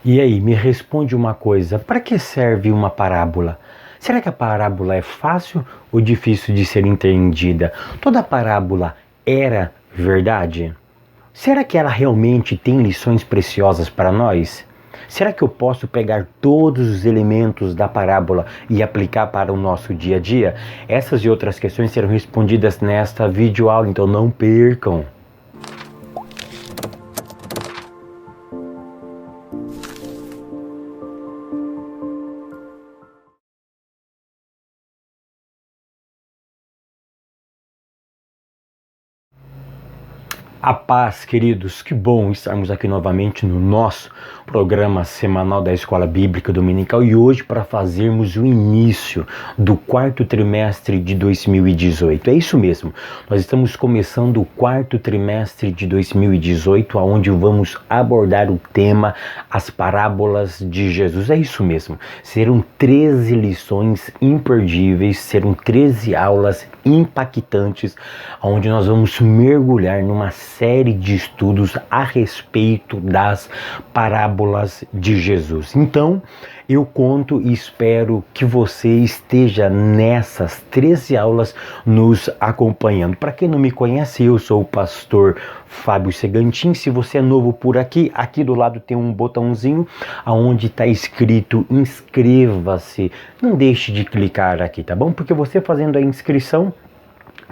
E aí, me responde uma coisa, para que serve uma parábola? Será que a parábola é fácil ou difícil de ser entendida? Toda parábola era verdade? Será que ela realmente tem lições preciosas para nós? Será que eu posso pegar todos os elementos da parábola e aplicar para o nosso dia a dia? Essas e outras questões serão respondidas nesta videoaula, então não percam! A paz, queridos, que bom estarmos aqui novamente no nosso programa semanal da Escola Bíblica Dominical e hoje para fazermos o início do quarto trimestre de 2018. É isso mesmo, nós estamos começando o quarto trimestre de 2018, onde vamos abordar o tema As Parábolas de Jesus. É isso mesmo, serão 13 lições imperdíveis, serão 13 aulas impactantes, onde nós vamos mergulhar numa série de estudos a respeito das parábolas de Jesus. Então, eu conto e espero que você esteja nessas 13 aulas nos acompanhando. Para quem não me conhece, eu sou o pastor Fábio Segantin. Se você é novo por aqui, aqui do lado tem um botãozinho onde está escrito inscreva-se. Não deixe de clicar aqui, tá bom? Porque você fazendo a inscrição,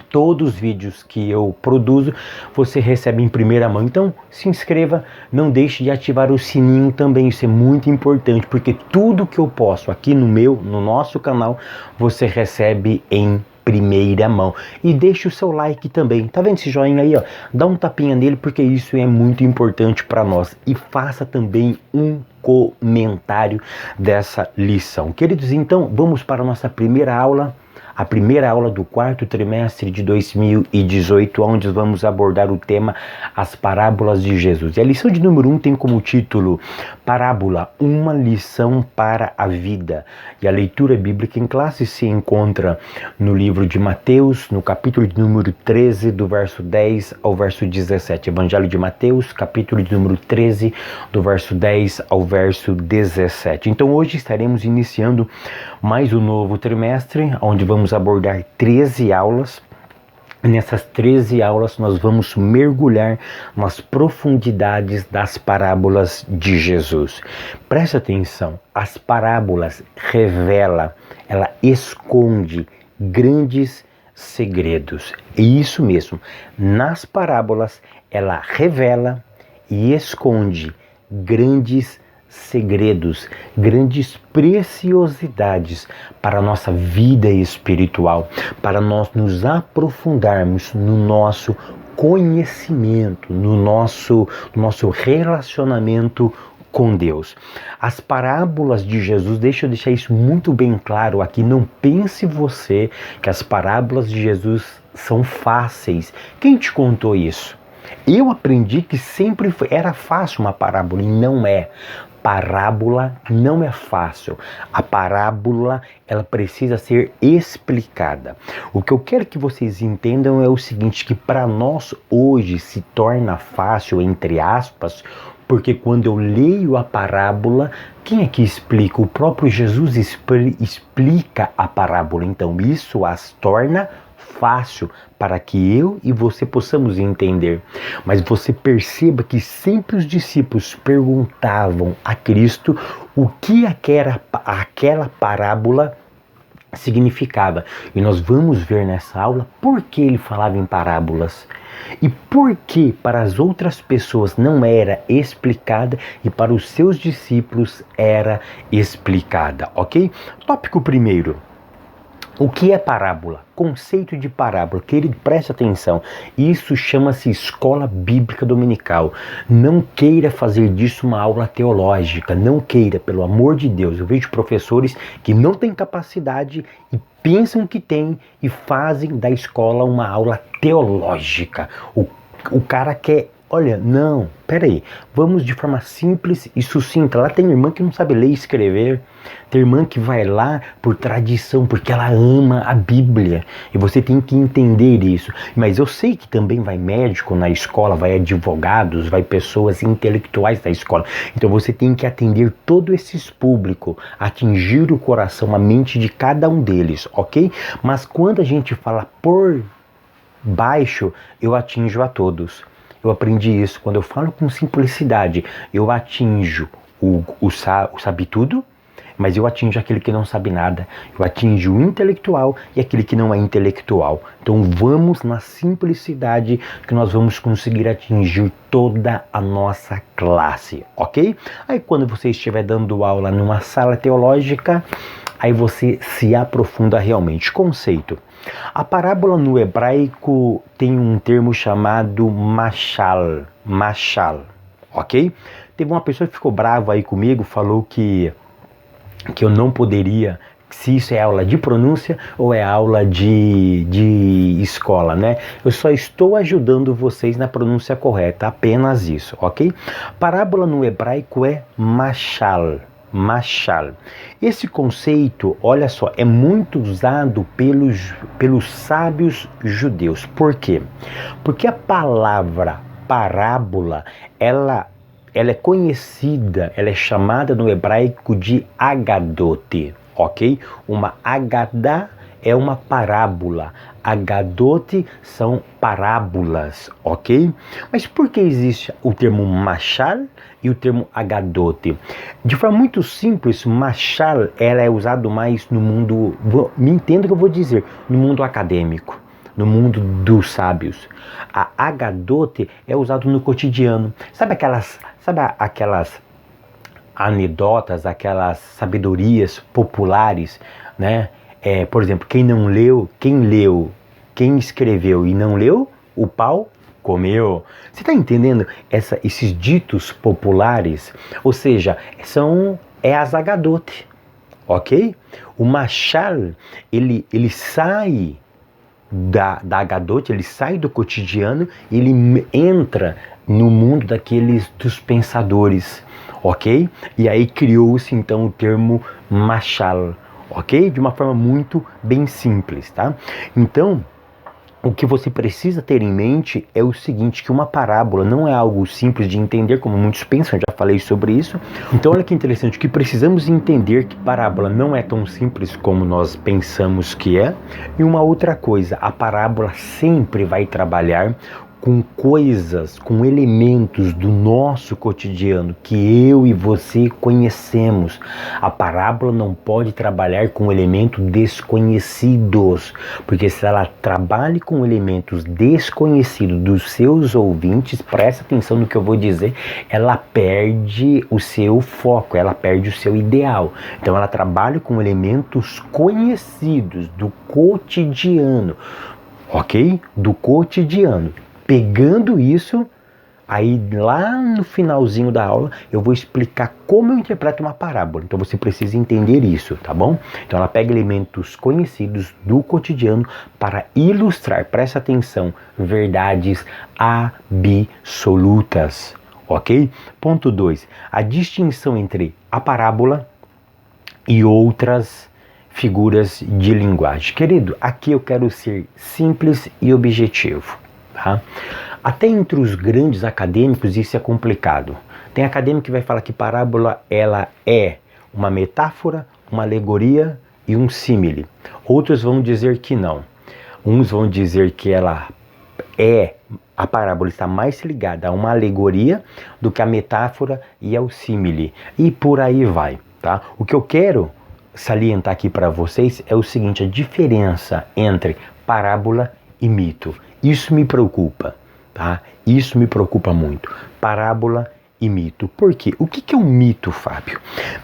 todos os vídeos que eu produzo, você recebe em primeira mão. Então, se inscreva, não deixe de ativar o sininho também, isso é muito importante, porque tudo que eu posto aqui no nosso canal, você recebe em primeira mão. E deixe o seu like também, tá vendo esse joinha aí, ó? Dá um tapinha nele, porque isso é muito importante para nós. E faça também um comentário dessa lição. Queridos, então, vamos para a nossa primeira aula. A primeira aula do quarto trimestre de 2018, onde vamos abordar o tema As Parábolas de Jesus. E a lição de número 1 tem como título Parábola, uma lição para a vida. E a leitura bíblica em classe se encontra no livro de Mateus, no capítulo de número 13, do verso 10 ao verso 17. Evangelho de Mateus, capítulo de número 13, do verso 10 ao verso 17. Então hoje estaremos iniciando mais um novo trimestre, onde vamos abordar 13 aulas. Nessas 13 aulas nós vamos mergulhar nas profundidades das parábolas de Jesus. Preste atenção, as parábolas ela esconde grandes segredos. É isso mesmo, nas parábolas ela revela e esconde grandes segredos, grandes preciosidades para a nossa vida espiritual, para nós nos aprofundarmos no nosso conhecimento, no nosso relacionamento com Deus. As parábolas de Jesus, deixa eu deixar isso muito bem claro aqui, não pense você que as parábolas de Jesus são fáceis. Quem te contou isso? Eu aprendi que sempre era fácil uma parábola e não é. Parábola não é fácil. A parábola, ela precisa ser explicada. O que eu quero que vocês entendam é o seguinte, que para nós hoje se torna fácil, entre aspas, porque quando eu leio a parábola, quem é que explica? O próprio Jesus explica a parábola. Então isso as torna fácil para que eu e você possamos entender. Mas você perceba que sempre os discípulos perguntavam a Cristo o que aquela parábola significava. E nós vamos ver nessa aula por que ele falava em parábolas. E por que para as outras pessoas não era explicada e para os seus discípulos era explicada, ok? Tópico primeiro. O que é parábola? Conceito de parábola, querido, preste atenção, isso chama-se Escola Bíblica Dominical. Não queira fazer disso uma aula teológica, não queira, pelo amor de Deus. Eu vejo professores que não têm capacidade e pensam que têm e fazem da escola uma aula teológica. O cara quer olha, não, peraí, vamos de forma simples e sucinta. Lá tem irmã que não sabe ler e escrever, tem irmã que vai lá por tradição, porque ela ama a Bíblia, e você tem que entender isso. Mas eu sei que também vai médico na escola, vai advogados, vai pessoas intelectuais da escola, então você tem que atender todo esses públicos, atingir o coração, a mente de cada um deles, ok? Mas quando a gente fala por baixo, eu atinjo a todos. Eu aprendi isso. Quando eu falo com simplicidade, eu atinjo o sabe tudo, mas eu atinjo aquele que não sabe nada. Eu atinjo o intelectual e aquele que não é intelectual. Então vamos na simplicidade que nós vamos conseguir atingir toda a nossa classe, ok? Aí quando você estiver dando aula numa sala teológica, aí você se aprofunda realmente. Conceito. A parábola no hebraico tem um termo chamado mashal, ok? Teve uma pessoa que ficou brava aí comigo, falou que eu não poderia, se isso é aula de pronúncia ou é aula de escola, né? Eu só estou ajudando vocês na pronúncia correta, apenas isso, ok? Parábola no hebraico é mashal. Esse conceito, olha só, é muito usado pelos sábios judeus. Por quê? Porque a palavra parábola, ela é conhecida, ela é chamada no hebraico de agadote, ok? Uma agadá é uma parábola, agadote são parábolas, ok? Mas por que existe o termo machal e o termo agadote? De forma muito simples, machal ela é usado mais no mundo, me entenda o que eu vou dizer, no mundo acadêmico, no mundo dos sábios. A agadote é usado no cotidiano. Sabe aquelas anedotas, aquelas sabedorias populares, né? Por exemplo, quem leu, quem escreveu e não leu, o pau comeu. Você está entendendo esses ditos populares? Ou seja, as agadote, ok? O machal, ele sai da agadote, ele sai do cotidiano, ele entra no mundo dos pensadores, ok? E aí criou-se então o termo machal, ok? De uma forma muito bem simples, tá? Então, o que você precisa ter em mente é o seguinte, que uma parábola não é algo simples de entender, como muitos pensam, já falei sobre isso. Então olha que interessante, que precisamos entender que parábola não é tão simples como nós pensamos que é. E uma outra coisa, a parábola sempre vai trabalhar com coisas, com elementos do nosso cotidiano que eu e você conhecemos. A parábola não pode trabalhar com elementos desconhecidos, porque se ela trabalha com elementos desconhecidos dos seus ouvintes, presta atenção no que eu vou dizer, ela perde o seu foco, ela perde o seu ideal. Então ela trabalha com elementos conhecidos do cotidiano, ok? Do cotidiano. Pegando isso, aí lá no finalzinho da aula eu vou explicar como eu interpreto uma parábola. Então você precisa entender isso, tá bom? Então ela pega elementos conhecidos do cotidiano para ilustrar, presta atenção, verdades absolutas, ok? Ponto 2. A distinção entre a parábola e outras figuras de linguagem. Querido, aqui eu quero ser simples e objetivo. Tá? Até entre os grandes acadêmicos isso é complicado. Tem acadêmico que vai falar que parábola ela é uma metáfora, uma alegoria e um símile. Outros vão dizer que não. Uns vão dizer que a parábola está mais ligada a uma alegoria do que a metáfora e ao símile. E por aí vai. Tá? O que eu quero salientar aqui para vocês é o seguinte, a diferença entre parábola e mito. Isso me preocupa, tá? Isso me preocupa muito. Parábola e mito. Por quê? O que é um mito, Fábio?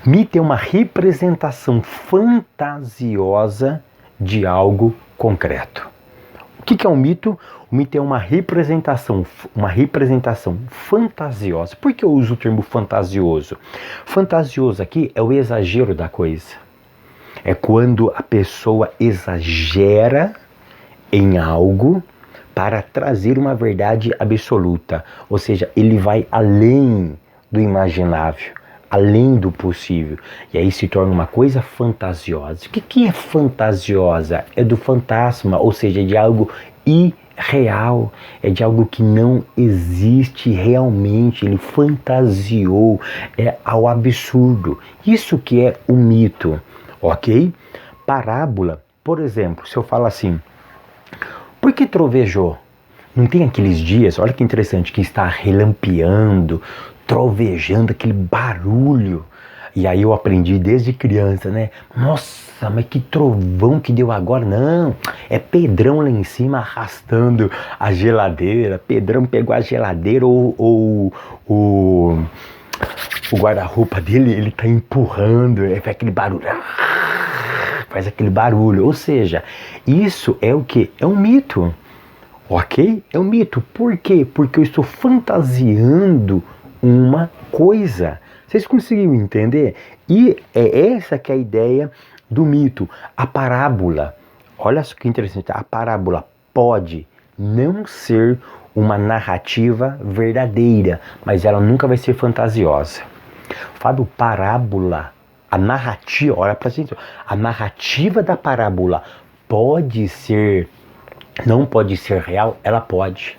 Mito é uma representação fantasiosa de algo concreto. O que é um mito? O mito é uma representação fantasiosa. Por que eu uso o termo fantasioso? Fantasioso aqui é o exagero da coisa. É quando a pessoa exagera em algo para trazer uma verdade absoluta. Ou seja, ele vai além do imaginável, além do possível. E aí se torna uma coisa fantasiosa. O que é fantasiosa? É do fantasma, ou seja, é de algo irreal, é de algo que não existe realmente. Ele fantasiou, é ao absurdo. Isso que é o mito, ok? Parábola, por exemplo, se eu falo assim, por que trovejou? Não tem aqueles dias, olha que interessante, que está relampeando, trovejando, aquele barulho. E aí eu aprendi desde criança, né? Nossa, mas que trovão que deu agora. Não, é Pedrão lá em cima arrastando a geladeira. Pedrão pegou a geladeira ou o guarda-roupa dele, ele tá empurrando, faz aquele barulho. Faz aquele barulho. Ou seja, isso é o quê? É um mito. Ok? É um mito. Por quê? Porque eu estou fantasiando uma coisa. Vocês conseguiram entender? E é essa que é a ideia do mito. A parábola, olha só que interessante, a parábola pode não ser uma narrativa verdadeira, mas ela nunca vai ser fantasiosa. Fábio, parábola, a narrativa, olha pra gente, a narrativa da parábola pode ser, não pode ser real? Ela pode.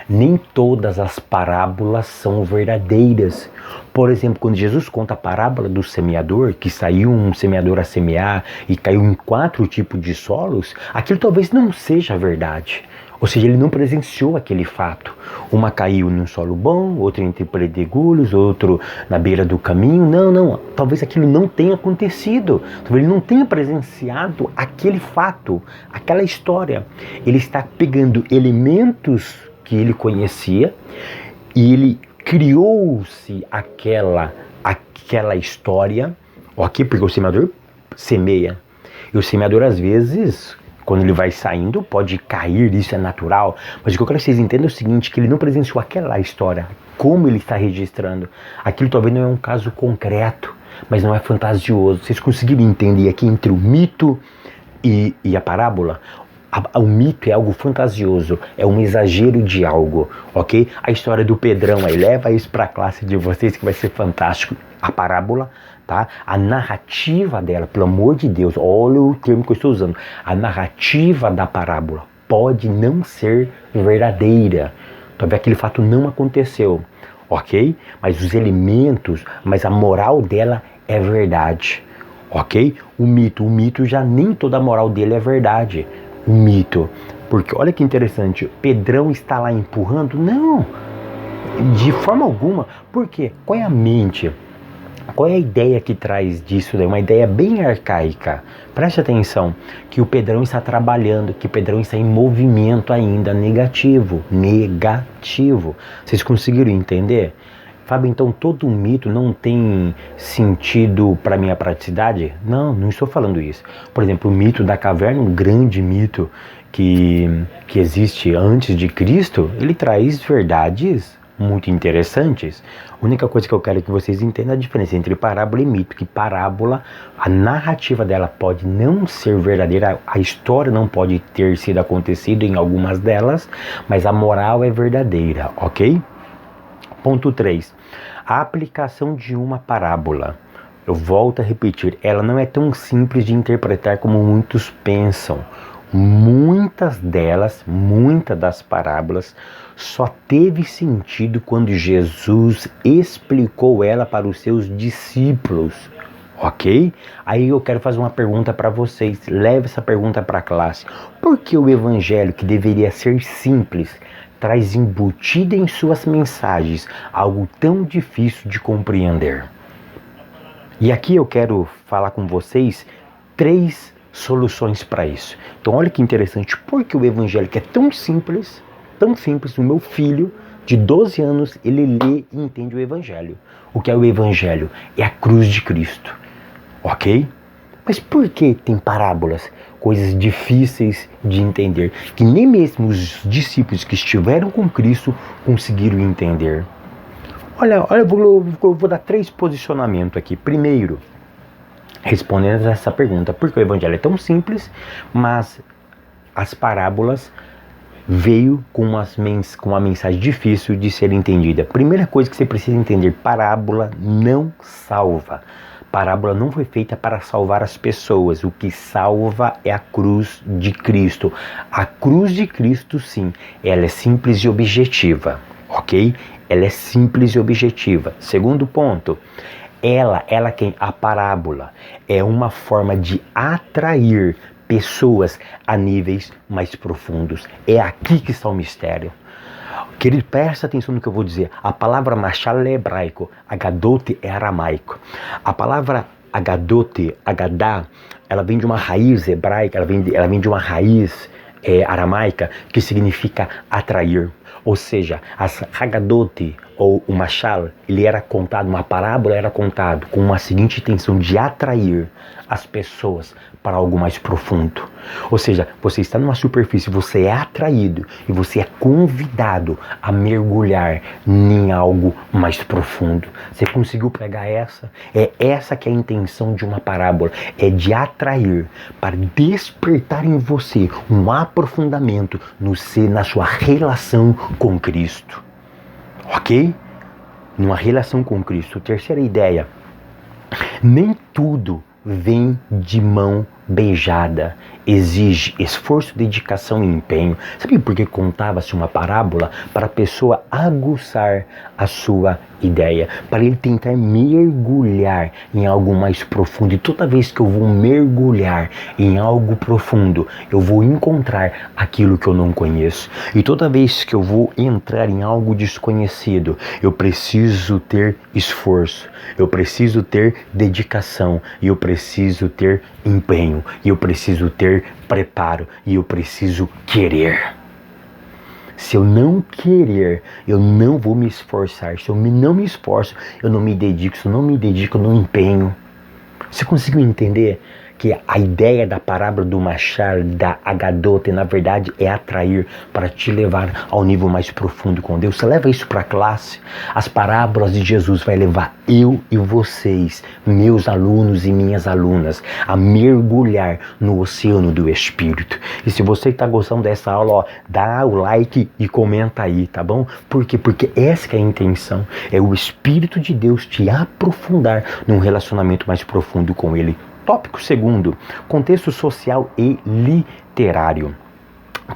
Nem todas as parábolas são verdadeiras. Por exemplo, quando Jesus conta a parábola do semeador, que saiu um semeador a semear e caiu em 4 tipos de solos, aquilo talvez não seja verdade. Ou seja, ele não presenciou aquele fato. Uma caiu num solo bom, outra entre pedregulhos, outro na beira do caminho. Não. Talvez aquilo não tenha acontecido. Talvez ele não tenha presenciado aquele fato, aquela história. Ele está pegando elementos que ele conhecia e ele criou-se aquela história, ok? Porque o semeador semeia. E o semeador, às vezes, quando ele vai saindo, pode cair, isso é natural. Mas o que eu quero que vocês entendam é o seguinte, que ele não presenciou aquela história, como ele está registrando. Aquilo talvez não é um caso concreto, mas não é fantasioso. Vocês conseguiram entender aqui entre o mito e a parábola? O mito é algo fantasioso, é um exagero de algo, ok? A história do Pedrão aí, leva isso para a classe de vocês que vai ser fantástico. A parábola, tá? A narrativa dela, pelo amor de Deus, olha o termo que eu estou usando. A narrativa da parábola pode não ser verdadeira. Talvez aquele fato não aconteceu, ok? Mas os elementos, mas a moral dela é verdade, ok? O mito já nem toda a moral dele é verdade. O mito, porque olha que interessante, Pedrão está lá empurrando? Não, de forma alguma. Por quê? Qual é a mente? Qual é a ideia que traz disso? É uma ideia bem arcaica. Preste atenção, que o Pedrão está trabalhando, que o Pedrão está em movimento ainda, negativo. Vocês conseguiram entender? Fábio, então todo mito não tem sentido para minha praticidade? Não estou falando isso. Por exemplo, o mito da caverna, um grande mito que existe antes de Cristo, ele traz verdades muito interessantes. A única coisa que eu quero que vocês entendam é a diferença entre parábola e mito, que parábola, a narrativa dela pode não ser verdadeira, a história não pode ter sido acontecido em algumas delas, mas a moral é verdadeira, ok? Ponto 3. A aplicação de uma parábola. Eu volto a repetir, ela não é tão simples de interpretar como muitos pensam. Muitas das parábolas só teve sentido quando Jesus explicou ela para os seus discípulos, ok? Aí eu quero fazer uma pergunta para vocês, leve essa pergunta para a classe. Por que o evangelho, que deveria ser simples, traz embutido em suas mensagens algo tão difícil de compreender? E aqui eu quero falar com vocês 3 soluções para isso. Então olha que interessante, porque o evangelho que é tão simples, o meu filho de 12 anos, ele lê e entende o evangelho. O que é o evangelho? É a cruz de Cristo, ok? Mas por que tem parábolas, coisas difíceis de entender, que nem mesmo os discípulos que estiveram com Cristo conseguiram entender? Olha, eu vou dar 3 posicionamentos aqui. Primeiro, respondendo a essa pergunta, por que o evangelho é tão simples, mas as parábolas veio com uma mensagem difícil de ser entendida. Primeira coisa que você precisa entender: parábola não salva. Parábola não foi feita para salvar as pessoas. O que salva é a cruz de Cristo. A cruz de Cristo, sim, ela é simples e objetiva, ok? Ela é simples e objetiva. Segundo ponto, a parábola é uma forma de atrair pessoas a níveis mais profundos. É aqui que está o mistério. Querido, presta atenção no que eu vou dizer. A palavra machal é hebraico, agadote é aramaico. A palavra agadote, agadá, ela vem de uma raiz hebraica, ela vem de uma raiz aramaica que significa atrair. Ou seja, as hagadote ou o machal, ele era contado, uma parábola era contado com uma seguinte intenção de atrair as pessoas para algo mais profundo. Ou seja, você está numa superfície, você é atraído e você é convidado a mergulhar em algo mais profundo. Você conseguiu pegar essa? É essa que é a intenção de uma parábola, é de atrair, para despertar em você um aprofundamento na sua relação com Cristo. Ok? Numa relação com Cristo. Terceira ideia: nem tudo vem de mão beijada, exige esforço, dedicação e empenho. Sabe por que contava-se uma parábola? Para a pessoa aguçar a sua ideia, para ele tentar mergulhar em algo mais profundo. E toda vez que eu vou mergulhar em algo profundo, eu vou encontrar aquilo que eu não conheço. E toda vez que eu vou entrar em algo desconhecido, eu preciso ter esforço, eu preciso ter dedicação e eu preciso ter empenho, e eu preciso ter preparo, e eu preciso querer. Se eu não querer, eu não vou me esforçar. Se eu não me esforço, eu não me dedico. Se eu não me dedico, eu não empenho. Você conseguiu entender que a ideia da parábola do machal, da agadote, na verdade é atrair, para te levar ao nível mais profundo com Deus? Você leva isso para a classe. As parábolas de Jesus vai levar eu e vocês, meus alunos e minhas alunas, a mergulhar no oceano do Espírito. E se você está gostando dessa aula, ó, dá o like e comenta aí, tá bom? Por quê? Porque essa que é a intenção, é o Espírito de Deus te aprofundar num relacionamento mais profundo com Ele. Tópico segundo, contexto social e literário.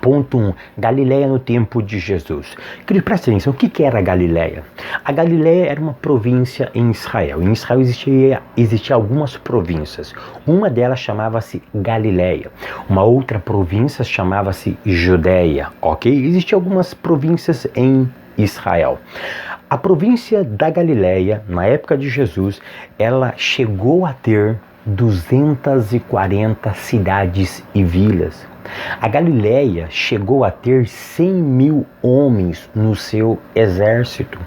Ponto 1. Galileia no tempo de Jesus. Querido, presta atenção, o que era a Galileia? A Galileia era uma província em Israel. Em Israel existia algumas províncias. Uma delas chamava-se Galileia. Uma outra província chamava-se Judeia, ok? Existiam algumas províncias em Israel. A província da Galileia, na época de Jesus, ela chegou a ter 240 cidades e vilas. A Galileia chegou a ter 100 mil homens no seu exército.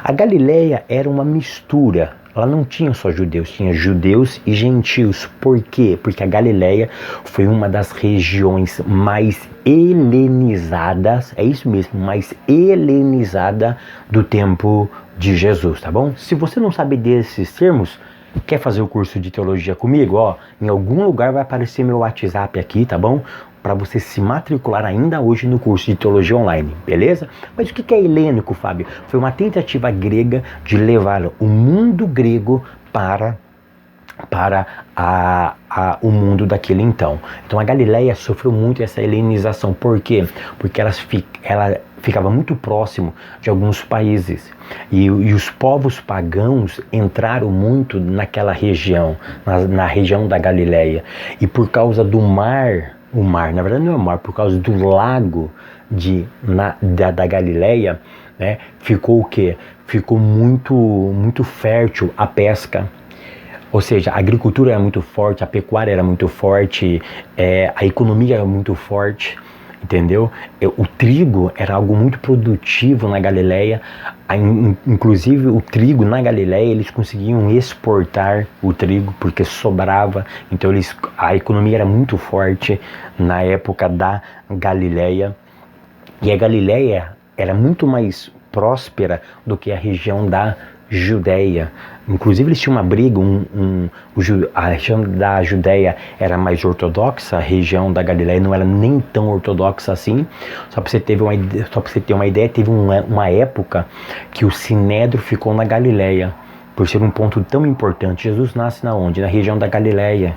A Galileia era uma mistura. Ela não tinha só judeus, tinha judeus e gentios. Por quê? Porque a Galileia foi uma das regiões mais helenizadas, é isso mesmo, mais helenizada do tempo de Jesus, tá bom? Se você não sabe desses termos, quer fazer o curso de teologia comigo? Ó, em algum lugar vai aparecer meu WhatsApp aqui, tá bom? Para você se matricular ainda hoje no curso de teologia online, beleza? Mas o que é helênico, Fábio? Foi uma tentativa grega de levar o mundo grego para o mundo daquele então. Então a Galileia sofreu muito essa helenização. Por quê? Porque ela ficava muito próximo de alguns países. E os povos pagãos entraram muito naquela região, na região da Galileia. E por causa do mar, na verdade não é o mar, por causa do lago da Galileia, né, ficou o quê? Ficou muito fértil a pesca. Ou seja, a agricultura era muito forte, a pecuária era muito forte, a economia era muito forte, entendeu? O trigo era algo muito produtivo na Galileia, inclusive o trigo na Galileia eles conseguiam exportar o trigo porque sobrava, então a economia era muito forte na época da Galileia, e a Galileia era muito mais próspera do que a região da Judeia, Inclusive eles tinham uma briga, a região da Judéia era mais ortodoxa, a região da Galileia não era nem tão ortodoxa assim. Só para você ter uma ideia, teve uma época que o Sinédrio ficou na Galileia, por ser um ponto tão importante. Jesus nasce na onde? Na região da Galileia.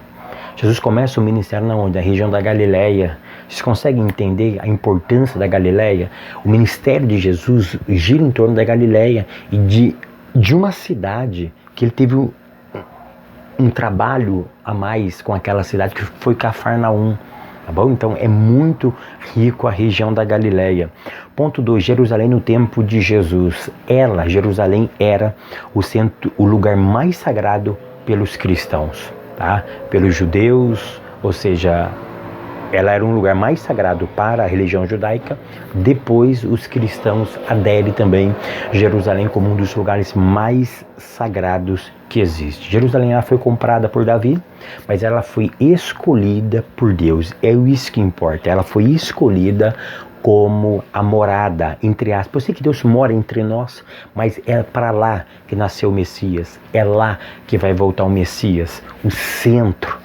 Jesus começa o ministério na onde? Na região da Galileia. Vocês conseguem entender a importância da Galileia? O ministério de Jesus gira em torno da Galileia e de uma cidade que ele teve um trabalho a mais com aquela cidade, que foi Cafarnaum. Tá bom? Então é muito rico a região da Galileia. Ponto 2, Jerusalém no tempo de Jesus. Jerusalém era o lugar mais sagrado pelos cristãos, tá? Pelos judeus, ou seja, ela era um lugar mais sagrado para a religião judaica. Depois os cristãos aderem também Jerusalém como um dos lugares mais sagrados que existe. Jerusalém ela foi comprada por Davi, mas ela foi escolhida por Deus. É isso que importa. Ela foi escolhida como a morada, entre aspas. Eu sei que Deus mora entre nós, mas é para lá que nasceu o Messias. É lá que vai voltar o Messias, o centro.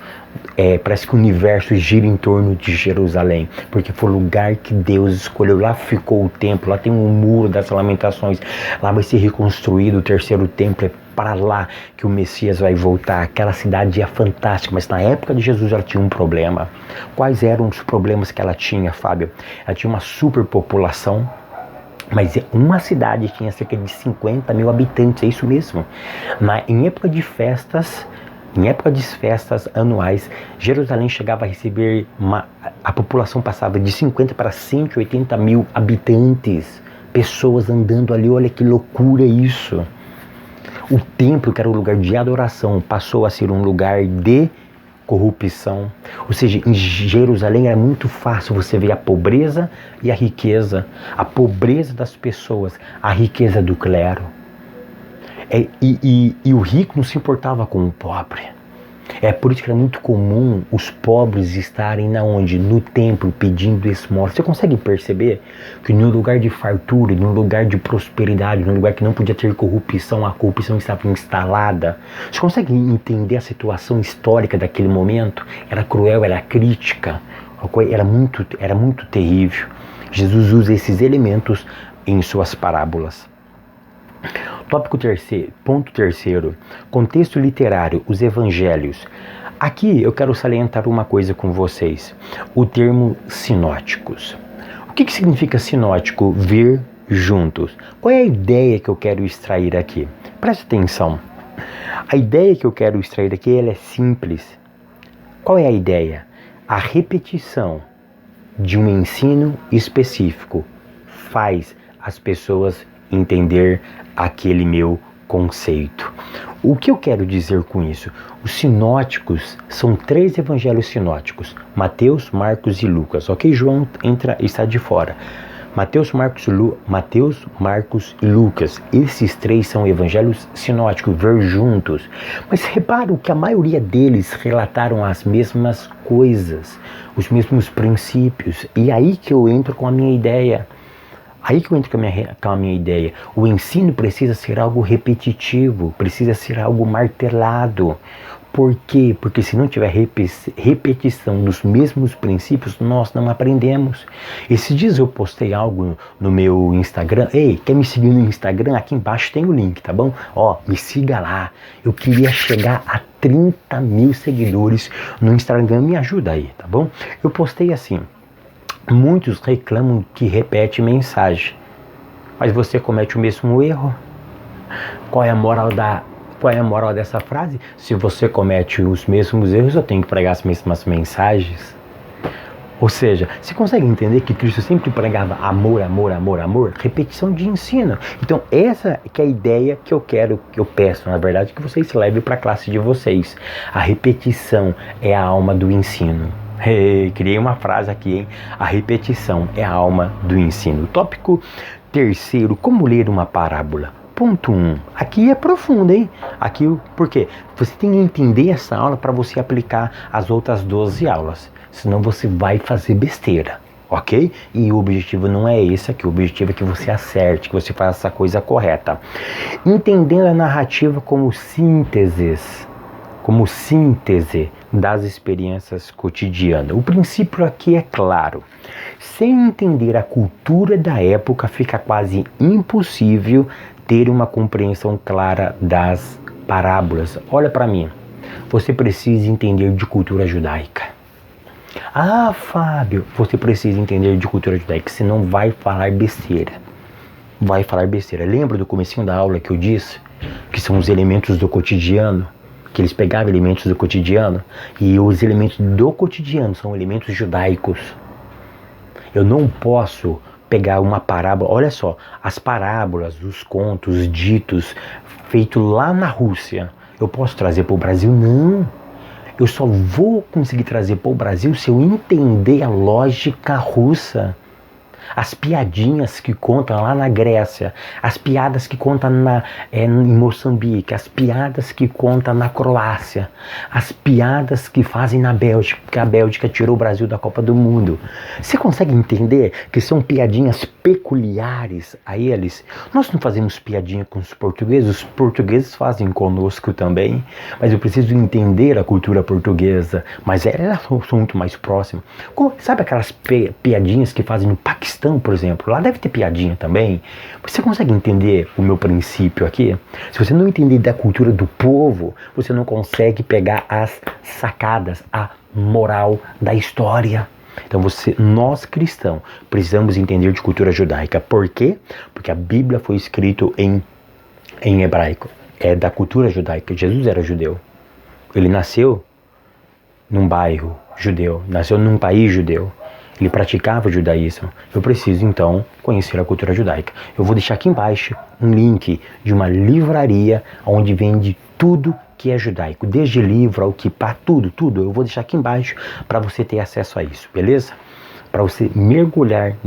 Parece que o universo gira em torno de Jerusalém, porque foi o lugar que Deus escolheu. Lá ficou o templo, lá tem um muro das lamentações, lá vai ser reconstruído o terceiro templo. É para lá que o Messias vai voltar. Aquela cidade é fantástica, mas na época de Jesus ela tinha um problema. Quais eram os problemas que ela tinha, Fábio? Ela tinha uma superpopulação, mas uma cidade tinha cerca de 50 mil habitantes, é isso mesmo. Em época de festas anuais, Jerusalém chegava a receber, a população passava de 50 para 180 mil habitantes, pessoas andando ali. Olha que loucura isso. O templo, que era um lugar de adoração, passou a ser um lugar de corrupção. Ou seja, em Jerusalém era muito fácil você ver a pobreza e a riqueza. A pobreza das pessoas, a riqueza do clero. E o rico não se importava com o pobre. É por isso que era muito comum os pobres estarem no templo pedindo esmola. Você consegue perceber que no lugar de fartura, no lugar de prosperidade, no lugar que não podia ter corrupção, a corrupção estava instalada? Você consegue entender a situação histórica daquele momento? Era cruel, era crítica, era muito terrível. Jesus usa esses elementos em suas parábolas. Ponto terceiro, contexto literário, os evangelhos. Aqui eu quero salientar uma coisa com vocês, o termo sinóticos. O que significa sinótico? Ver juntos. Qual é a ideia que eu quero extrair aqui? Preste atenção. A ideia que eu quero extrair aqui ela é simples. Qual é a ideia? A repetição de um ensino específico faz as pessoas entender aquele meu conceito. O que eu quero dizer com isso? Os sinóticos são 3 evangelhos sinóticos: Mateus, Marcos e Lucas. Ok? João está de fora. Mateus, Marcos e Lucas. Esses 3 são evangelhos sinóticos, ver juntos. Mas reparo que a maioria deles relataram as mesmas coisas, os mesmos princípios. E aí que eu entro com a minha ideia. O ensino precisa ser algo repetitivo, precisa ser algo martelado. Por quê? Porque se não tiver repetição dos mesmos princípios, nós não aprendemos. Esses dias eu postei algo no meu Instagram. Ei, quer me seguir no Instagram? Aqui embaixo tem o link, tá bom? Me siga lá. Eu queria chegar a 30 mil seguidores no Instagram. Me ajuda aí, tá bom? Eu postei assim: muitos reclamam que repete mensagem, mas você comete o mesmo erro. Qual é a moral dessa frase? Se você comete os mesmos erros, eu tenho que pregar as mesmas mensagens. Ou seja, você consegue entender que Cristo sempre pregava amor, amor, amor, amor? Repetição de ensino. Então essa que é a ideia que eu peço, na verdade, que vocês levem para a classe de vocês. A repetição é a alma do ensino. Criei uma frase aqui, hein? A repetição é a alma do ensino. Tópico terceiro, como ler uma parábola. Ponto 1. Aqui é profundo, hein? Aqui, por quê? Você tem que entender essa aula para você aplicar as outras 12 aulas. Senão você vai fazer besteira. ok? E o objetivo não é esse aqui, o objetivo é que você acerte, que você faça a coisa correta. Entendendo a narrativa como síntese das experiências cotidianas. O princípio aqui é claro. Sem entender a cultura da época, fica quase impossível ter uma compreensão clara das parábolas. Olha para mim, você precisa entender de cultura judaica. Ah, Fábio, você precisa entender de cultura judaica, senão vai falar besteira. Vai falar besteira. Lembra do comecinho da aula que eu disse? Que são os elementos do cotidiano? Que eles pegavam elementos do cotidiano? E os elementos do cotidiano são elementos judaicos. Eu não posso pegar uma parábola. Olha só, as parábolas, os contos ditos, feitos lá na Rússia, eu posso trazer para o Brasil? Não. Eu só vou conseguir trazer para o Brasil se eu entender a lógica russa. As piadinhas que contam lá na Grécia, as piadas que contam em Moçambique, as piadas que contam na Croácia, as piadas que fazem na Bélgica, porque a Bélgica tirou o Brasil da Copa do Mundo. Você consegue entender que são piadinhas peculiares a eles? Nós não fazemos piadinha com os portugueses fazem conosco também, mas eu preciso entender a cultura portuguesa, mas elas são muito mais próximas. Sabe aquelas piadinhas que fazem no Paquistão, por exemplo? Lá deve ter piadinha também. Você consegue entender o meu princípio aqui? Se você não entender da cultura do povo, você não consegue pegar as sacadas, a moral da história. Então nós cristãos precisamos entender de cultura judaica. Por quê? Porque a Bíblia foi escrita em hebraico. É da cultura judaica. Jesus era judeu. Ele nasceu num bairro judeu, nasceu num país judeu. Ele praticava o judaísmo. Eu preciso, então, conhecer a cultura judaica. Eu vou deixar aqui embaixo um link de uma livraria onde vende tudo que é judaico. Desde livro ao kippah, tudo. Eu vou deixar aqui embaixo para você ter acesso a isso, beleza? Para você mergulhar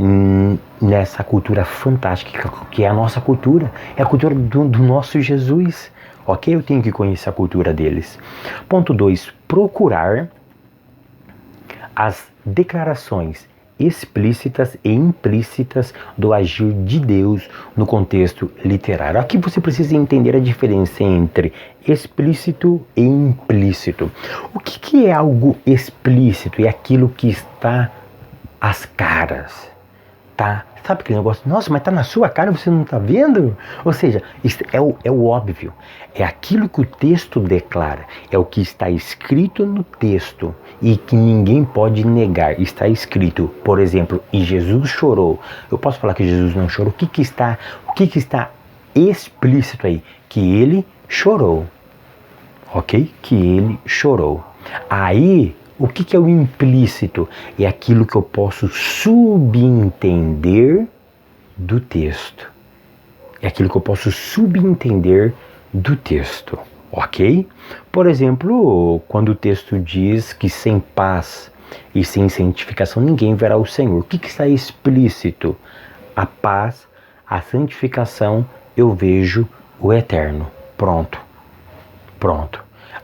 nessa cultura fantástica que é a nossa cultura. É a cultura do nosso Jesus. Ok? Eu tenho que conhecer a cultura deles. Ponto 2. Procurar as declarações explícitas e implícitas do agir de Deus no contexto literário. Aqui você precisa entender a diferença entre explícito e implícito. O que é algo explícito? É aquilo que está às caras, tá? Sabe aquele negócio? Nossa, mas tá na sua cara, você não tá vendo? Ou seja, é o óbvio. É aquilo que o texto declara. É o que está escrito no texto e que ninguém pode negar. Está escrito, por exemplo, e Jesus chorou. Eu posso falar que Jesus não chorou? O que está explícito aí? Que ele chorou. Ok? Que ele chorou. Aí, o que é o implícito? É aquilo que eu posso subentender do texto. É aquilo que eu posso subentender do texto, ok? Por exemplo, quando o texto diz que sem paz e sem santificação ninguém verá o Senhor. O que está explícito? A paz, a santificação, eu vejo o eterno. Pronto.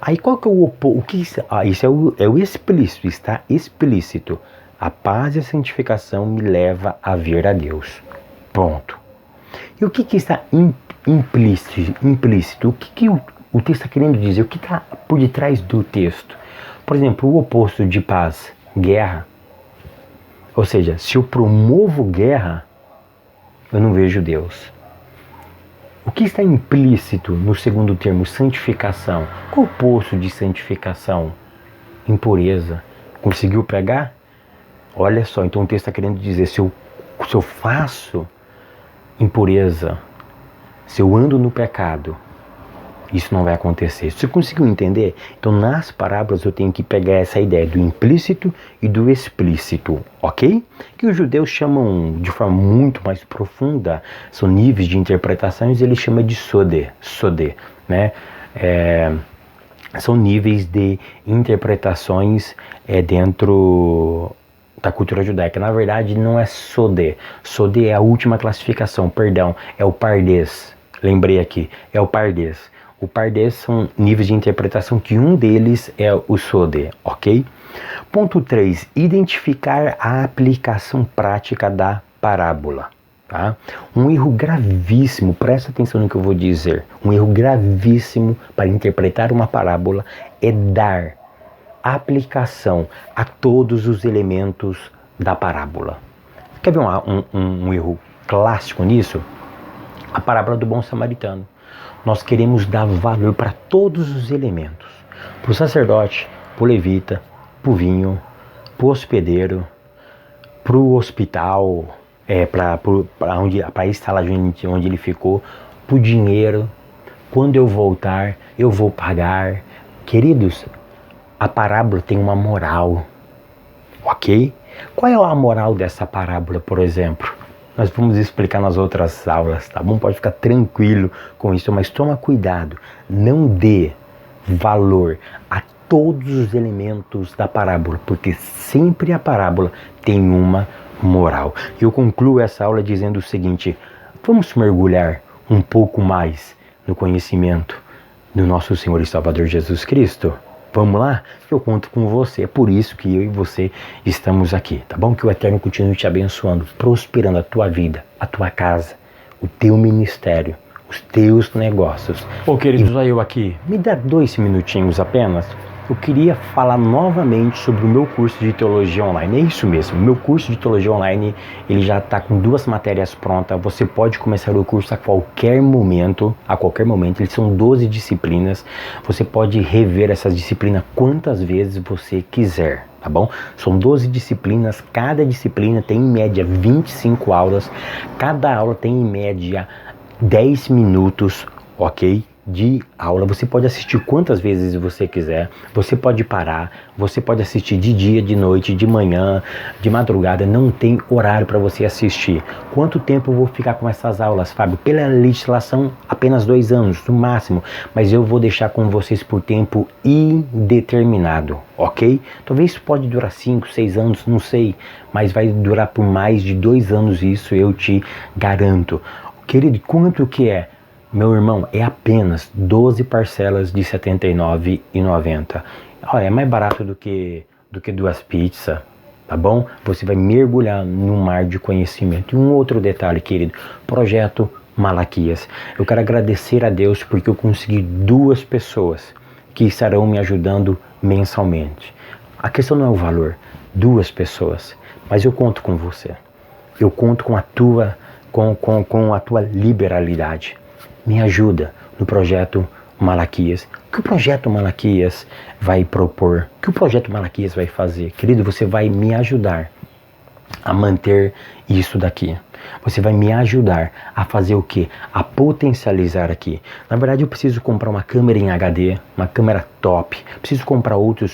Aí qual que é o oposto? Isso é o explícito, está explícito. A paz e a santificação me leva a ver a Deus. Pronto. E o que está implícito? O que o texto está querendo dizer? O que está por detrás do texto? Por exemplo, o oposto de paz, guerra. Ou seja, se eu promovo guerra, eu não vejo Deus. O que está implícito no segundo termo, santificação? Qual o oposto de santificação? Impureza. Conseguiu pegar? Olha só, então o texto está querendo dizer, se eu faço impureza, se eu ando no pecado, isso não vai acontecer. Você conseguiu entender? Então nas parábolas eu tenho que pegar essa ideia do implícito e do explícito, ok? Que os judeus chamam de forma muito mais profunda, são níveis de interpretações, eles chamam de sodê, né? São níveis de interpretações dentro da cultura judaica. Na verdade não é sodê, é a última classificação, perdão, é o pardês. Lembrei aqui, é o pardês. O par desses são níveis de interpretação que um deles é o SOD, ok? Ponto 3. Identificar a aplicação prática da parábola. Tá? Um erro gravíssimo, presta atenção no que eu vou dizer, um erro gravíssimo para interpretar uma parábola é dar aplicação a todos os elementos da parábola. Quer ver um erro clássico nisso? A parábola do bom samaritano. Nós queremos dar valor para todos os elementos. Para o sacerdote, para o levita, para o vinho, para o hospedeiro, para o hospital, para a estalagem onde ele ficou, para o dinheiro. Quando eu voltar, eu vou pagar. Queridos, a parábola tem uma moral, ok? Qual é a moral dessa parábola, por exemplo? Nós vamos explicar nas outras aulas, tá bom? Pode ficar tranquilo com isso, mas toma cuidado. Não dê valor a todos os elementos da parábola, porque sempre a parábola tem uma moral. Eu concluo essa aula dizendo o seguinte: vamos mergulhar um pouco mais no conhecimento do nosso Senhor e Salvador Jesus Cristo? Vamos lá? Eu conto com você. É por isso que eu e você estamos aqui, tá bom? Que o Eterno continue te abençoando, prosperando a tua vida, a tua casa, o teu ministério, os teus negócios. Ô queridos, olha eu aqui. Me dá 2 minutinhos apenas. Eu queria falar novamente sobre o meu curso de Teologia Online. É isso mesmo, o meu curso de Teologia Online, ele já está com 2 matérias prontas. Você pode começar o curso a qualquer momento, eles são 12 disciplinas. Você pode rever essas disciplinas quantas vezes você quiser, tá bom? São 12 disciplinas, cada disciplina tem em média 25 aulas, cada aula tem em média 10 minutos, ok? De aula. Você pode assistir quantas vezes você quiser, você pode parar, você pode assistir de dia, de noite, de manhã, de madrugada, não tem horário para você assistir. Quanto tempo eu vou ficar com essas aulas, Fábio? Pela legislação, apenas 2 anos, no máximo, mas eu vou deixar com vocês por tempo indeterminado, ok? Talvez pode durar 5, 6 anos, não sei, mas vai durar por mais de 2 anos, isso eu te garanto. Querido, quanto que é? Meu irmão, é apenas 12 parcelas de R$ 79,90. Olha, é mais barato do que 2 pizzas, tá bom? Você vai mergulhar num mar de conhecimento. E um outro detalhe, querido, projeto Malaquias. Eu quero agradecer a Deus porque eu consegui 2 pessoas que estarão me ajudando mensalmente. A questão não é o valor, 2 pessoas, mas eu conto com você. Eu conto com a tua liberalidade. Me ajuda no projeto Malaquias. O que o projeto Malaquias vai propor? O que o projeto Malaquias vai fazer? Querido, você vai me ajudar a manter isso daqui. Você vai me ajudar a fazer o quê? A potencializar aqui. Na verdade, eu preciso comprar uma câmera em HD, uma câmera top. Preciso comprar outro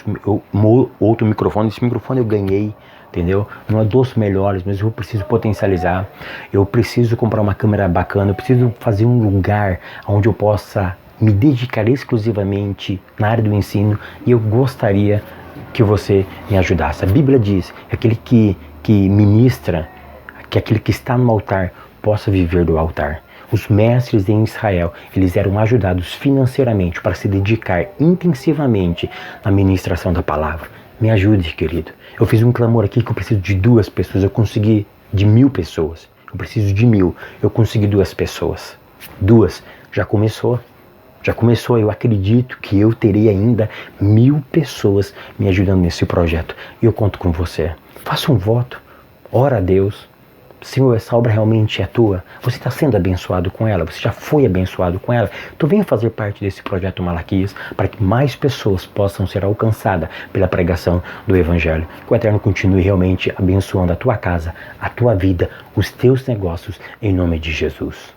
microfone. Esse microfone eu ganhei, entendeu? Não é dos melhores, mas eu preciso potencializar. Eu preciso comprar uma câmera bacana. Eu preciso fazer um lugar onde eu possa me dedicar exclusivamente na área do ensino. E eu gostaria que você me ajudasse. A Bíblia diz que aquele que ministra, que aquele que está no altar possa viver do altar. Os mestres em Israel, eles eram ajudados financeiramente para se dedicar intensivamente na ministração da palavra. Me ajude, querido. Eu fiz um clamor aqui que eu preciso de 2 pessoas. Eu consegui de 1000 pessoas. Eu preciso de 1000. Eu consegui 2 pessoas. 2. Já começou. Já começou. Eu acredito que eu terei ainda 1000 pessoas me ajudando nesse projeto. E eu conto com você. Faça um voto. Ora a Deus. Senhor, essa obra realmente é tua? Você está sendo abençoado com ela? Você já foi abençoado com ela? Então venha fazer parte desse projeto Malaquias para que mais pessoas possam ser alcançadas pela pregação do Evangelho. Que o Eterno continue realmente abençoando a tua casa, a tua vida, os teus negócios, em nome de Jesus.